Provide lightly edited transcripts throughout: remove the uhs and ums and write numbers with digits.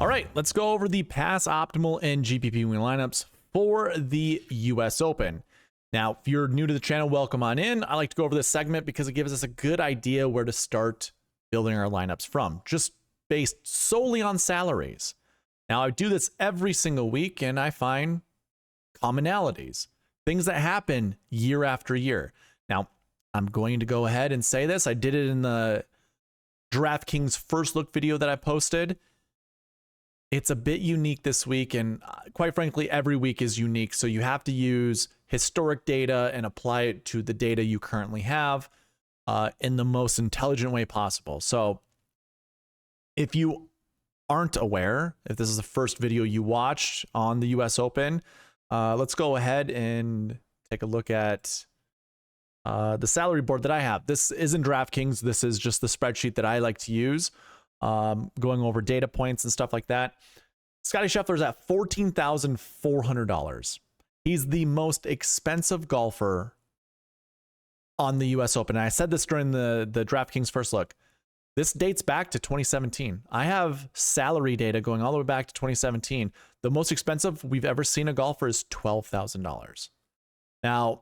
All right, let's go over the pass optimal and GPP win lineups for the US Open. Now, if you're new to the channel, welcome on in. I like to go over this segment because it gives us a good idea where to start building our lineups from, just based solely on salaries. Now, I do this every single week and I find commonalities, things that happen year after year. Now, I'm going to go ahead and say this. I did it in the DraftKings first look video that I posted. It's a bit unique this week, and quite frankly, every week is unique. So you have to use historic data and apply it to the data you currently have in the most intelligent way possible. So if you aren't aware, if this is the first video you watched on the US Open, let's go ahead and take a look at the salary board that I have. This isn't DraftKings. This is just the spreadsheet that I like to use. Going over data points and stuff like that. Scottie Scheffler's at $14,400. He's the most expensive golfer on the US Open. And I said this during the DraftKings first look. This dates back to 2017. I have salary data going all the way back to 2017. The most expensive we've ever seen a golfer is $12,000. Now,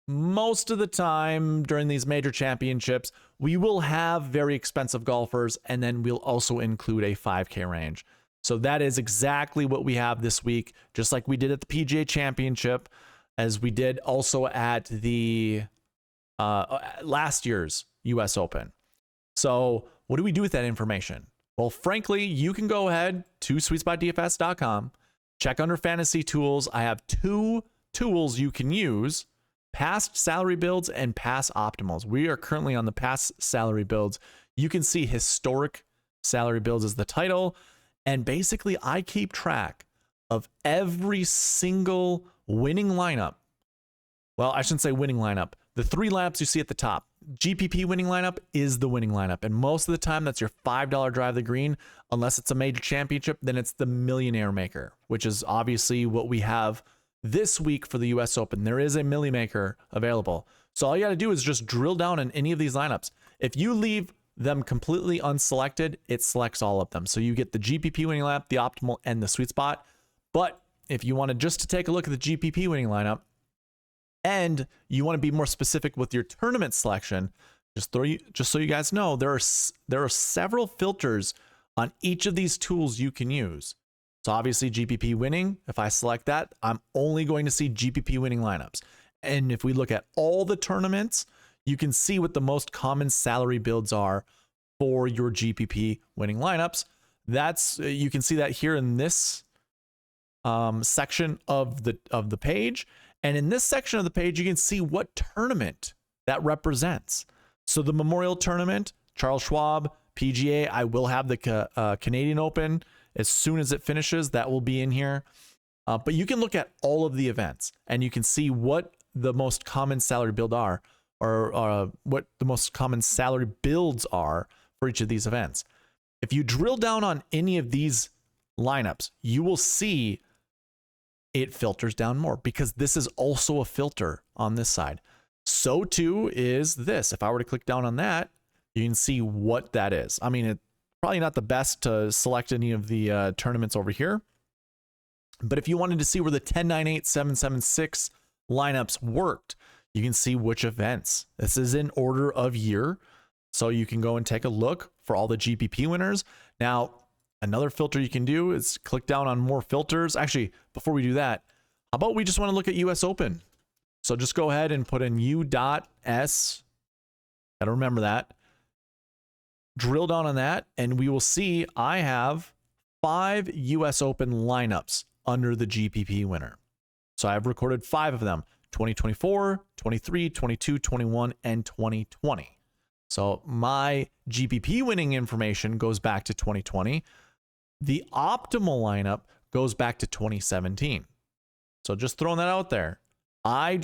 most of the time during these major championships, we will have very expensive golfers, and then we'll also include a 5K range. So that is exactly what we have this week, just like we did at the PGA Championship, as we did also at the last year's US Open. So what do we do with that information? Well, frankly, you can go ahead to SweetSpotDFS.com, check under fantasy tools. I have two tools you can use: past salary builds and past optimals. We are currently on the past salary builds. You can see historic salary builds as the title. And basically, I keep track of every single winning lineup. Well, I shouldn't say winning lineup. The three lineups you see at the top. GPP winning lineup is the winning lineup. And most of the time, that's your $5 drive the green. Unless it's a major championship, then it's the millionaire maker, which is obviously what we have this week for the US Open. There is a milli maker available. So all you got to do is just drill down in any of these lineups. If you leave them completely unselected, it selects all of them. So you get the GPP winning lineup, the optimal, and the sweet spot. But if you wanted just to take a look at the GPP winning lineup and you want to be more specific with your tournament selection, just so you guys know, there are several filters on each of these tools you can use. So obviously GPP winning, if I select that, I'm only going to see GPP winning lineups. And if we look at all the tournaments, you can see what the most common salary builds are for your GPP winning lineups. You can see that here in this section of the page. And in this section of the page, you can see what tournament that represents. So the Memorial Tournament, Charles Schwab, PGA, I will have the Canadian Open. As soon as it finishes, that will be in here. But you can look at all of the events and you can see what the most common salary build are, or what the most common salary builds are for each of these events. If you drill down on any of these lineups, you will see it filters down more, because this is also a filter on this side. So too is this. If I were to click down on that, you can see what that is. I mean, it's probably not the best to select any of the tournaments over here. But if you wanted to see where the 10, 9, 8, 7, 7, 6 lineups worked, you can see which events. This is in order of year. So you can go and take a look for all the GPP winners. Now, another filter you can do is click down on more filters. Actually, before we do that, how about we just want to look at US Open? So just go ahead and put in U.S. Gotta remember that. Drill down on that, and we will see I have 5 US Open lineups under the GPP winner. So I've recorded 5 of them: 2024, 23, 22, 21, and 2020. So my GPP winning information goes back to 2020. The optimal lineup goes back to 2017. So just throwing that out there. I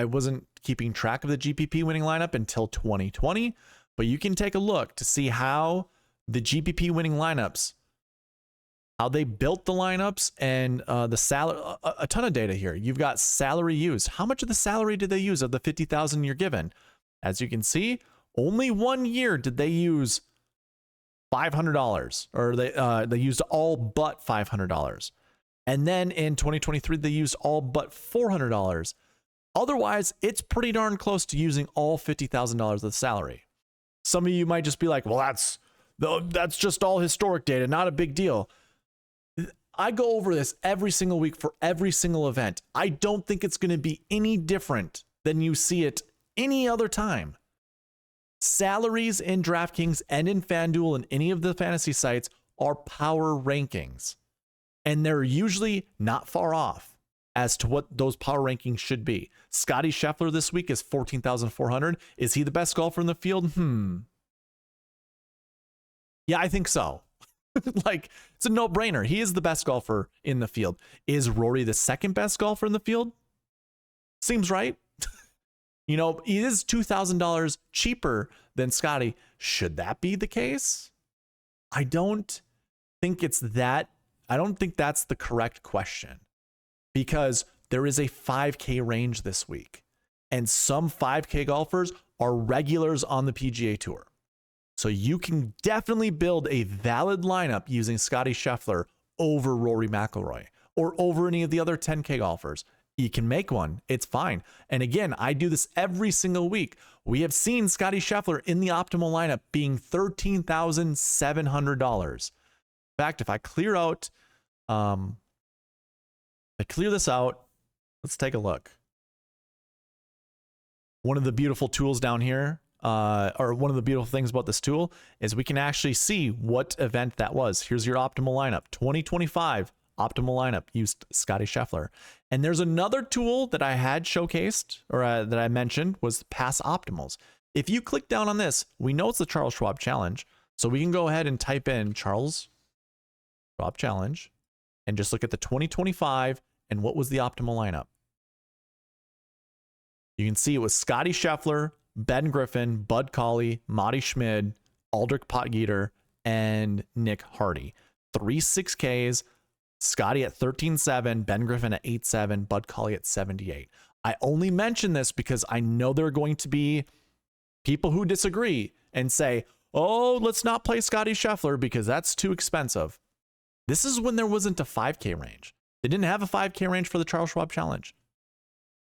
wasn't keeping track of the GPP winning lineup until 2020, but you can take a look to see how the GPP winning lineups, how they built the lineups, and the salary, a ton of data here. You've got salary used. How much of the salary did they use of the 50,000 you're given? As you can see, only 1 year did they use $500, or they used all but $500. And then in 2023, they used all but $400. Otherwise, it's pretty darn close to using all $50,000 of the salary. Some of you might just be like, well, that's just all historic data, not a big deal. I go over this every single week for every single event. I don't think it's going to be any different than you see it any other time. Salaries in DraftKings and in FanDuel and any of the fantasy sites are power rankings. And they're usually not far off as to what those power rankings should be. Scottie Scheffler this week is 14,400. Is he the best golfer in the field? Yeah, I think so. Like, it's a no-brainer. He is the best golfer in the field. Is Rory the second best golfer in the field? Seems right. You know, he is $2,000 cheaper than Scottie. Should that be the case? I don't think it's that. I don't think that's the correct question, because there is a 5K range this week, and some 5K golfers are regulars on the PGA Tour. So you can definitely build a valid lineup using Scottie Scheffler over Rory McIlroy or over any of the other 10K golfers. You can make one. It's fine. And again, I do this every single week. We have seen Scottie Scheffler in the optimal lineup being $13,700. In fact, if I clear out, this out, let's take a look. One of the beautiful tools down here, or one of the beautiful things about this tool, is we can actually see what event that was. Here's your optimal lineup. 2025 optimal lineup used Scottie Scheffler. And there's another tool that I had showcased, or that I mentioned, was past optimals. If you click down on this, we know it's the Charles Schwab Challenge. So we can go ahead and type in Charles Schwab Challenge and just look at the 2025 and what was the optimal lineup. You can see it was Scottie Scheffler, Ben Griffin, Bud Cauley, Marty Schmid, Aldrich Potgieter, and Nick Hardy. 3 6Ks, Scottie at 13.7, Ben Griffin at 8.7, Bud Cauley at 78. I only mention this because I know there are going to be people who disagree and say, oh, let's not play Scottie Scheffler because that's too expensive. This is when there wasn't a 5K range. They didn't have a 5K range for the Charles Schwab Challenge.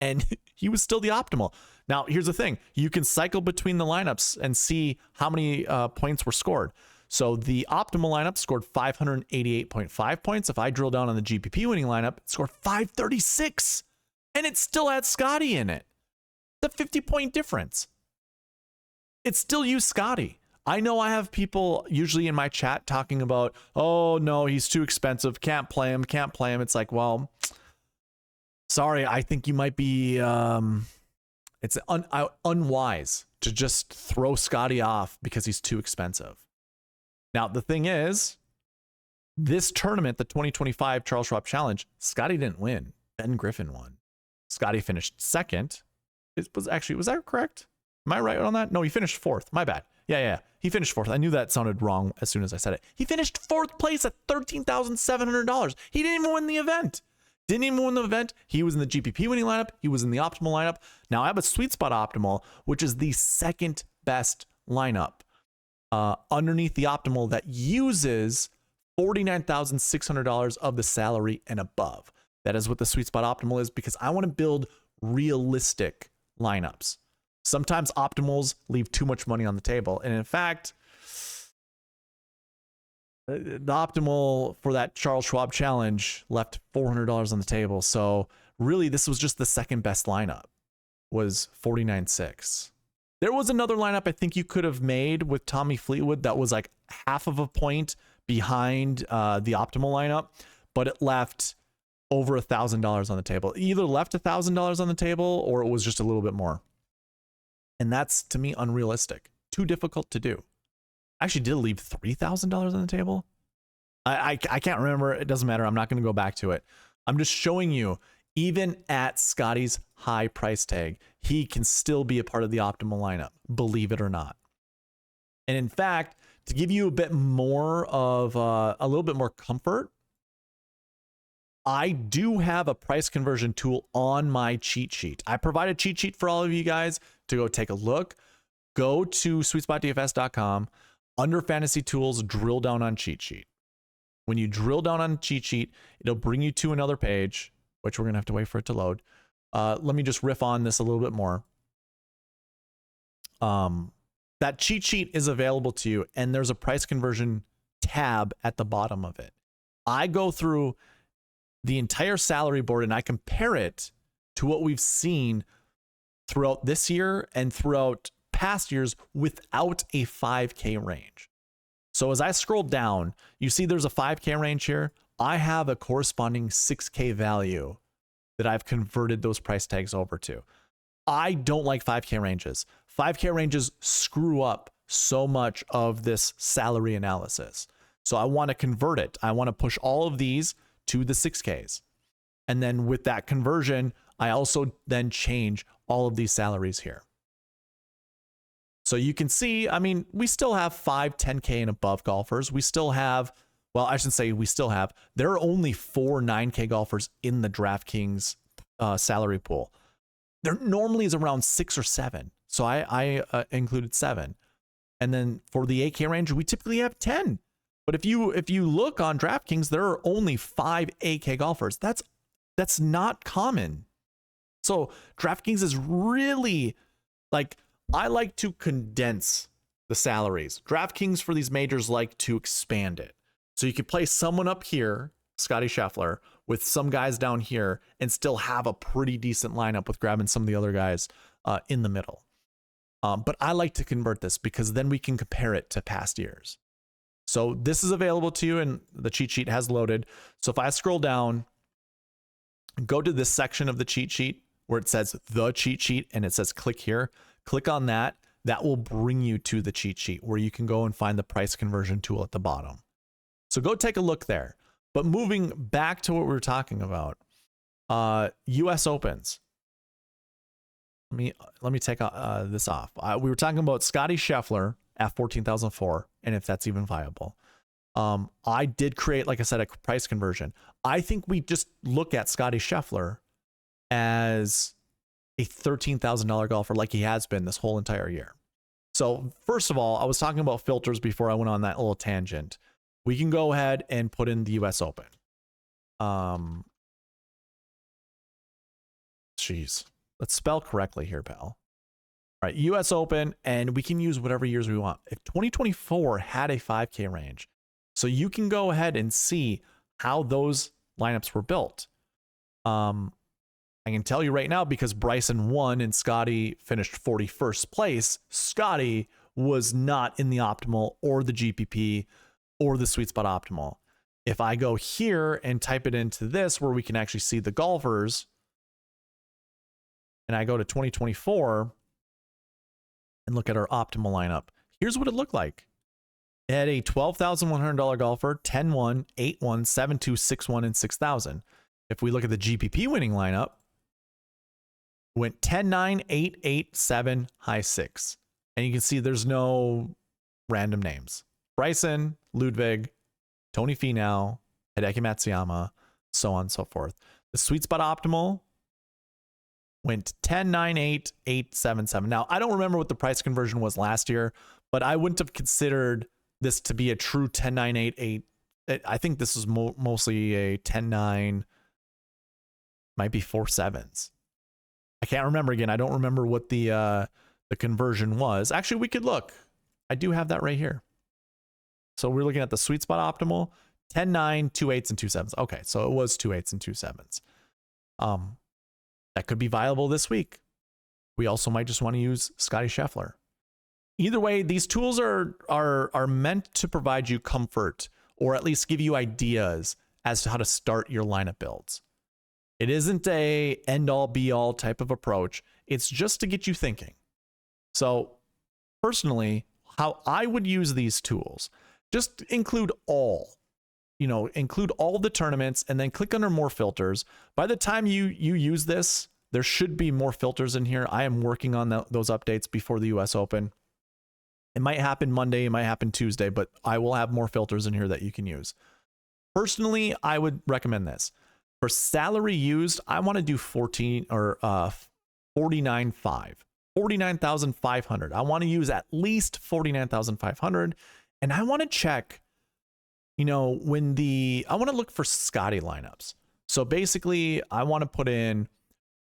And he was still the optimal. Now, here's the thing. You can cycle between the lineups and see how many points were scored. So the optimal lineup scored 588.5 points. If I drill down on the GPP winning lineup, it scored 536. And it still had Scottie in it. It's a 50-point difference. It still used Scottie. I know I have people usually in my chat talking about, oh, no, he's too expensive. Can't play him. Can't play him. It's like, well, sorry, I think you might be, it's unwise to just throw Scottie off because he's too expensive. Now, the thing is, this tournament, the 2025 Charles Schwab Challenge, Scottie didn't win. Ben Griffin won. Scottie finished second. Was that correct? Am I right on that? No, he finished fourth. My bad. Yeah. He finished fourth. I knew that sounded wrong as soon as I said it. He finished fourth place at $13,700. He didn't even win the event. He was in the GPP winning lineup. He was in the optimal lineup. Now I have a Sweet Spot Optimal, which is the second best lineup underneath the optimal that uses $49,600 of the salary and above. That is what the Sweet Spot Optimal is, because I want to build realistic lineups. Sometimes optimals leave too much money on the table. And in fact, the optimal for that Charles Schwab Challenge left $400 on the table. So really, this was just the second best lineup, was 49.6. There was another lineup I think you could have made with Tommy Fleetwood that was like half of a point behind the optimal lineup, but it left over $1,000 on the table. It either left $1,000 on the table or it was just a little bit more. And that's, to me, unrealistic. Too difficult to do. I actually did leave $3,000 on the table. I can't remember. It doesn't matter. I'm not going to go back to it. I'm just showing you, even at Scottie's high price tag, he can still be a part of the optimal lineup, believe it or not. And in fact, to give you a bit more of a little bit more comfort, I do have a price conversion tool on my cheat sheet. I provide a cheat sheet for all of you guys to go take a look. Go to SweetSpotDFS.com. under fantasy tools, drill down on cheat sheet. When you drill down on cheat sheet, it'll bring you to another page, which we're going to have to wait for it to load. Let me just riff on this a little bit more. That cheat sheet is available to you, and there's a price conversion tab at the bottom of it. I go through the entire salary board and I compare it to what we've seen throughout this year and throughout past years without a 5K range. So as I scroll down, you see there's a 5K range here. I have a corresponding 6K value that I've converted those price tags over to. I don't like 5K ranges. 5K ranges screw up so much of this salary analysis. So I want to convert it. I want to push all of these to the 6Ks. And then with that conversion, I also then change all of these salaries here. So you can see, I mean, we still have 5, 10K and above golfers. We still have, well, I shouldn't say we still have, there are only 4 9K golfers in the DraftKings salary pool. There normally is around 6 or 7. So I included 7. And then for the 8K range, we typically have 10. But if you look on DraftKings, there are only 5 8K golfers. That's not common. So DraftKings is really like, I like to condense the salaries. DraftKings for these majors like to expand it. So you could play someone up here, Scottie Scheffler, with some guys down here and still have a pretty decent lineup with grabbing some of the other guys in the middle. But I like to convert this because then we can compare it to past years. So this is available to you and the cheat sheet has loaded. So if I scroll down, go to this section of the cheat sheet where it says the cheat sheet and it says click here, click on that. That will bring you to the cheat sheet where you can go and find the price conversion tool at the bottom. So go take a look there. But moving back to what we were talking about, US Opens. Let me take this off. We were talking about Scottie Scheffler at 14,004 and if that's even viable. I did create, like I said, a price conversion. I think we just look at Scottie Scheffler as a $13,000 golfer like he has been this whole entire year. So first of all, I was talking about filters before I went on that little tangent. We can go ahead and put in the US Open. Jeez. Let's spell correctly here, pal. All right, US Open, and we can use whatever years we want. If 2024 had a 5K range, so you can go ahead and see how those lineups were built. I can tell you right now, because Bryson won and Scottie finished 41st place, Scottie was not in the optimal or the GPP or the sweet spot optimal. If I go here and type it into this where we can actually see the golfers, and I go to 2024 and look at our optimal lineup, here's what it looked like. It had a $12,100 golfer, 10-1, 8-1, 7-2, 6-1, and 6,000. If we look at the GPP winning lineup, went 10-9, 8-8, 7, high 6. And you can see there's no random names. Bryson, Ludwig, Tony Finau, Hideki Matsuyama, so on and so forth. The sweet spot optimal went 10-9, 8, 8, 7, 7. Now, I don't remember what the price conversion was last year, but I wouldn't have considered this to be a true 10-9, 8, 8. I think this is mostly a 10-9, might be 4 7s. I can't remember again. I don't remember what the conversion was. Actually, we could look. I do have that right here. So we're looking at the sweet spot optimal, 10-9, 2 8s, and 2 7s. Okay, so it was 2 8s and 2 7s. That could be viable this week. We also might just want to use Scottie Scheffler. Either way, these tools are meant to provide you comfort or at least give you ideas as to how to start your lineup builds. It isn't a end-all be-all type of approach. It's just to get you thinking. So personally, how I would use these tools, just include all the tournaments and then click under more filters. By the time you use this, there should be more filters in here. I am working on those updates before the US Open. It might happen Monday, it might happen Tuesday, but I will have more filters in here that you can use. Personally, I would recommend this. For salary used, I want to do 49,500. I want to use at least 49,500. And I want to check, you know, I want to look for Scottie lineups. So basically, I want to put in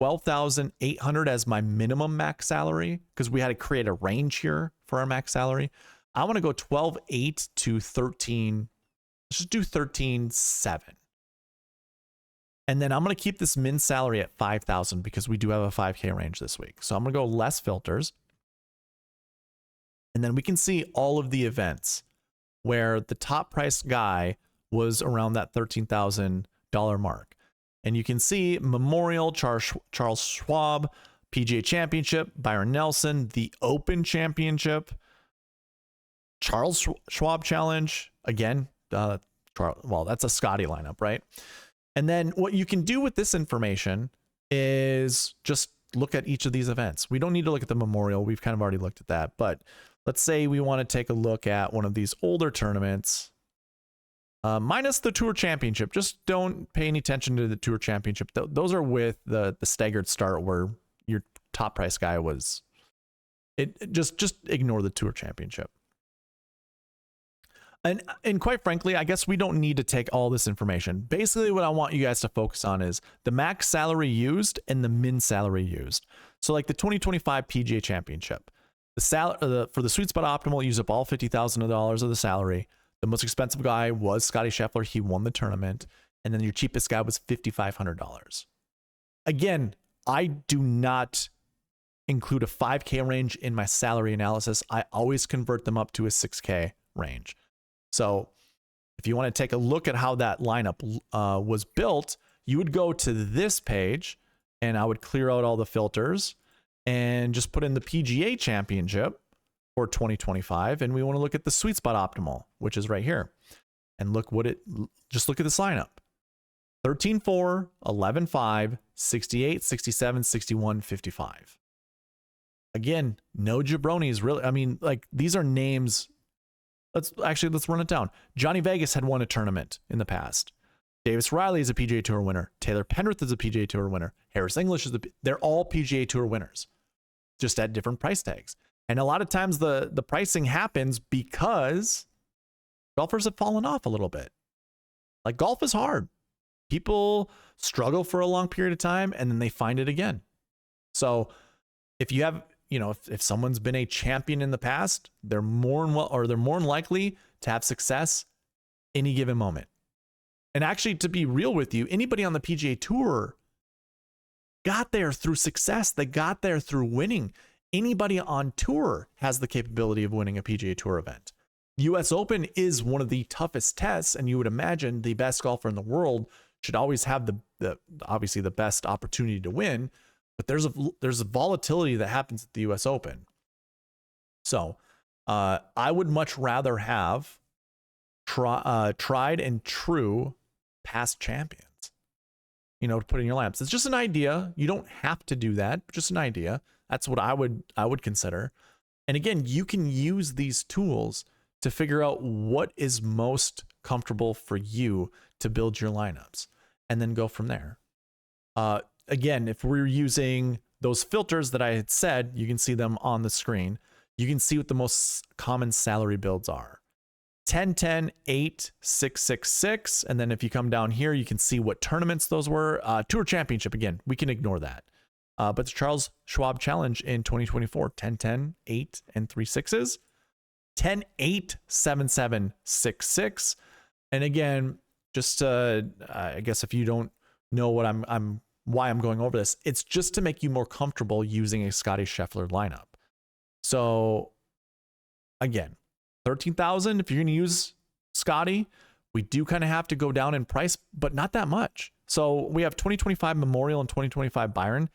12,800 as my minimum max salary because we had to create a range here for our max salary. I want to go 12.8 to 13. Let's just do 13.7. And then I'm going to keep this min salary at 5,000 because we do have a 5K range this week. So I'm going to go less filters. And then we can see all of the events where the top price guy was around that $13,000 mark. And you can see Memorial, Charles Schwab, PGA Championship, Byron Nelson, the Open Championship, Charles Schwab Challenge. Again, well, that's a Scottie lineup, right? And then what you can do with this information is just look at each of these events. We don't need to look at the Memorial. We've kind of already looked at that. But let's say we want to take a look at one of these older tournaments, minus the Tour Championship. Just don't pay any attention to the Tour Championship. Those are with the staggered start where your top price guy was. Just ignore the Tour Championship. And quite frankly, I guess we don't need to take all this information. Basically, what I want you guys to focus on is the max salary used and the min salary used. So like the 2025 PGA Championship, for the Sweet Spot Optimal, use up all $50,000 of the salary. The most expensive guy was Scottie Scheffler. He won the tournament. And then your cheapest guy was $5,500. Again, I do not include a 5K range in my salary analysis. I always convert them up to a 6K range. So if you want to take a look at how that lineup was built, you would go to this page and I would clear out all the filters and just put in the PGA Championship for 2025. And we want to look at the Sweet Spot Optimal, which is right here. And just look at this lineup. 13-4, 11-5, 68, 67, 61, 55. Again, no jabronis really. I mean, like these are names. Let's run it down. Johnny Vegas had won a tournament in the past. Davis Riley is a PGA Tour winner. Taylor Penrith is a PGA Tour winner. Harris English they're all PGA Tour winners, just at different price tags. And a lot of times the pricing happens because golfers have fallen off a little bit. Like golf is hard. People struggle for a long period of time and then they find it again. So if you have, if someone's been a champion in the past, they're more than likely to have success any given moment. And actually, to be real with you, anybody on the PGA Tour got there through success. They got there through winning. Anybody on tour has the capability of winning a PGA Tour event. US Open is one of the toughest tests, and you would imagine the best golfer in the world should always have obviously the best opportunity to win. But there's a volatility that happens at the US Open. So I would much rather have tried and true past champions, to put in your lineups. It's just an idea. You don't have to do that, but just an idea. That's what I would consider. And again, you can use these tools to figure out what is most comfortable for you to build your lineups and then go from there. Again, if we're using those filters that I had said, you can see them on the screen. You can see what the most common salary builds are. 10, 10, 8, 6, 6, 6. And then if you come down here, you can see what tournaments those were. Tour Championship, again, we can ignore that. But the Charles Schwab Challenge in 2024, 10, 10, 8, and 3 6s. 10, 8, 7, 7, 6, 6. And again, just I guess if you don't know what why I'm going over this, it's just to make you more comfortable using a Scottie Scheffler lineup. So again, 13,000, if you're going to use Scottie, we do kind of have to go down in price, but not that much. So we have 2025 Memorial and 2025 Byron.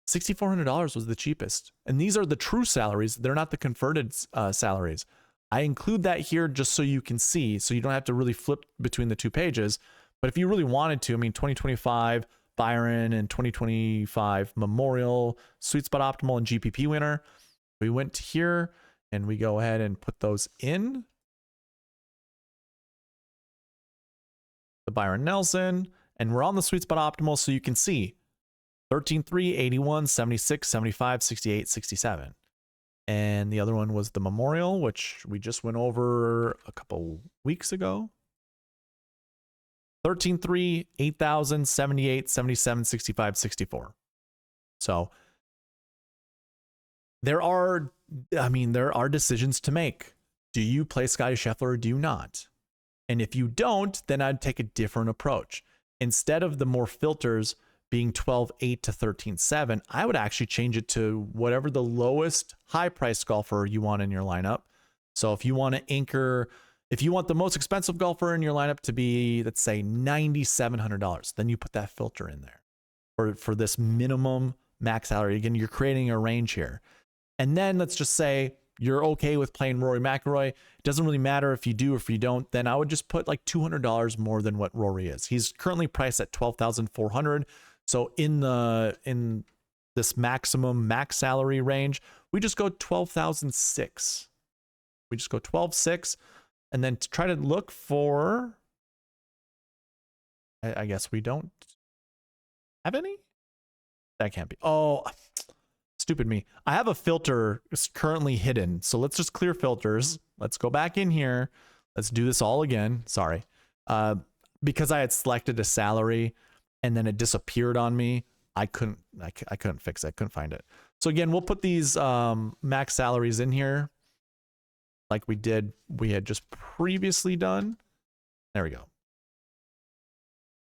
$6,400 was the cheapest. And these are the true salaries. They're not the converted salaries. I include that here just so you can see, so you don't have to really flip between the two pages. But if you really wanted to, 2025 Byron and 2025 Memorial, Sweet Spot Optimal and GPP winner. We went to here and we go ahead and put those in. The Byron Nelson, and we're on the Sweet Spot Optimal, so you can see 13, 3, 81, 76, 75, 68, 67. And the other one was the Memorial, which we just went over a couple weeks ago. 13.3, 8,000, 78, 77, 65, 64. So there are decisions to make. Do you play Scottie Scheffler or do you not? And if you don't, then I'd take a different approach. Instead of the more filters being 12.8 to 13.7, I would actually change it to whatever the lowest high-priced golfer you want in your lineup. So if you want to if you want the most expensive golfer in your lineup to be, let's say, $9,700, then you put that filter in there for this minimum max salary. Again, you're creating a range here. And then let's just say you're okay with playing Rory McIlroy. It doesn't really matter if you do or if you don't. Then I would just put like $200 more than what Rory is. He's currently priced at $12,400. So in this maximum max salary range, we just go 12,006. We just go 12,6, and then to try to look for. I guess we don't have any. That can't be. Oh, stupid me. I have a filter currently hidden. So let's just clear filters. Let's go back in here. Let's do this all again. Sorry. Because I had selected a salary and then it disappeared on me. I couldn't fix it. I couldn't find it. So again, we'll put these max salaries in here like we had just previously done. There we go.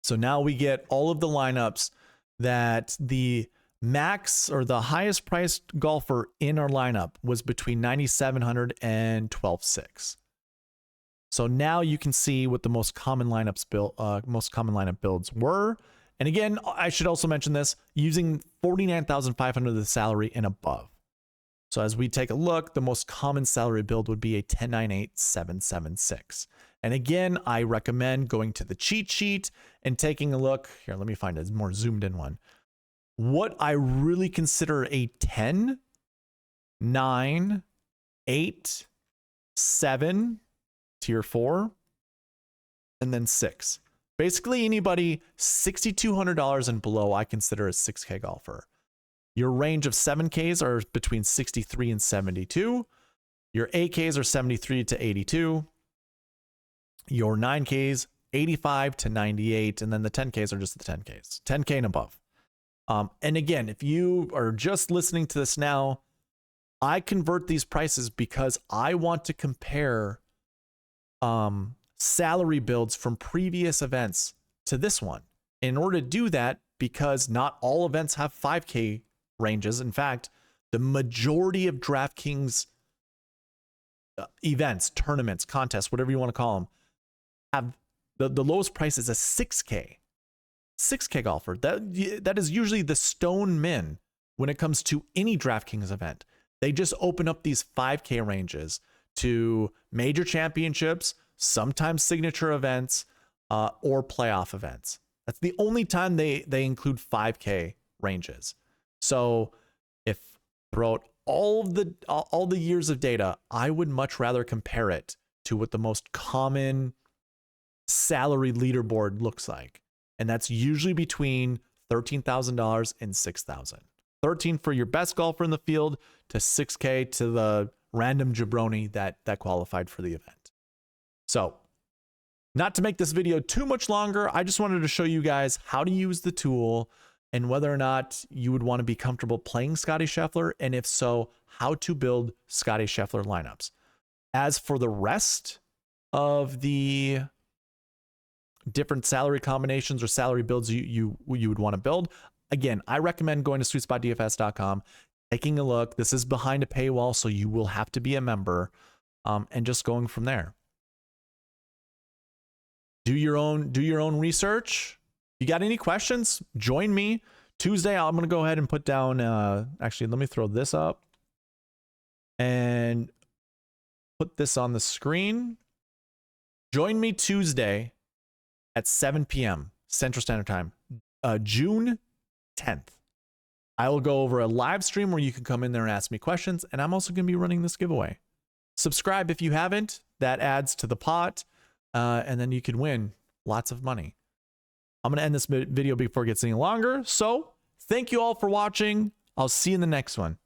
So now we get all of the lineups that the max or the highest priced golfer in our lineup was between 9,700 and 12,600. So now you can see what the most common lineup builds were. And again, I should also mention this, using 49,500 of the salary and above. So as we take a look, the most common salary build would be a 10.98.776. And again, I recommend going to the cheat sheet and taking a look. Here, let me find a more zoomed in one. What I really consider a 10, 9, 8, 7, tier 4, and then 6. Basically, anybody $6,200 and below, I consider a 6K golfer. Your range of 7Ks are between 63 and 72. Your 8Ks are 73 to 82. Your 9Ks, 85 to 98. And then the 10Ks are just the 10Ks, 10K and above. And again, if you are just listening to this now, I convert these prices because I want to compare salary builds from previous events to this one. In order to do that, because not all events have 5K ranges. In fact, the majority of DraftKings events, tournaments, contests, whatever you want to call them, have the lowest price is a 6K golfer. That is usually the stone min when it comes to any DraftKings event. They just open up these 5K ranges to major championships, sometimes signature events, or playoff events. That's the only time they include 5K ranges. So if throughout all the years of data, I would much rather compare it to what the most common salary leaderboard looks like. And that's usually between $13,000 and $6,000. 13 for your best golfer in the field to 6K to the random jabroni that qualified for the event. So, not to make this video too much longer, I just wanted to show you guys how to use the tool and whether or not you would want to be comfortable playing Scottie Scheffler, and if so, how to build Scottie Scheffler lineups. As for the rest of the different salary combinations or salary builds you would want to build, again, I recommend going to SweetSpotDFS.com, taking a look. This is behind a paywall, so you will have to be a member, and just going from there. Do your own research. If you got any questions, join me. Tuesday, I'm going to go ahead and put down, actually, let me throw this up and put this on the screen. Join me Tuesday at 7 p.m. Central Standard Time, June 10th. I will go over a live stream where you can come in there and ask me questions, and I'm also going to be running this giveaway. Subscribe if you haven't. That adds to the pot, and then you can win lots of money. I'm going to end this video before it gets any longer. So thank you all for watching. I'll see you in the next one.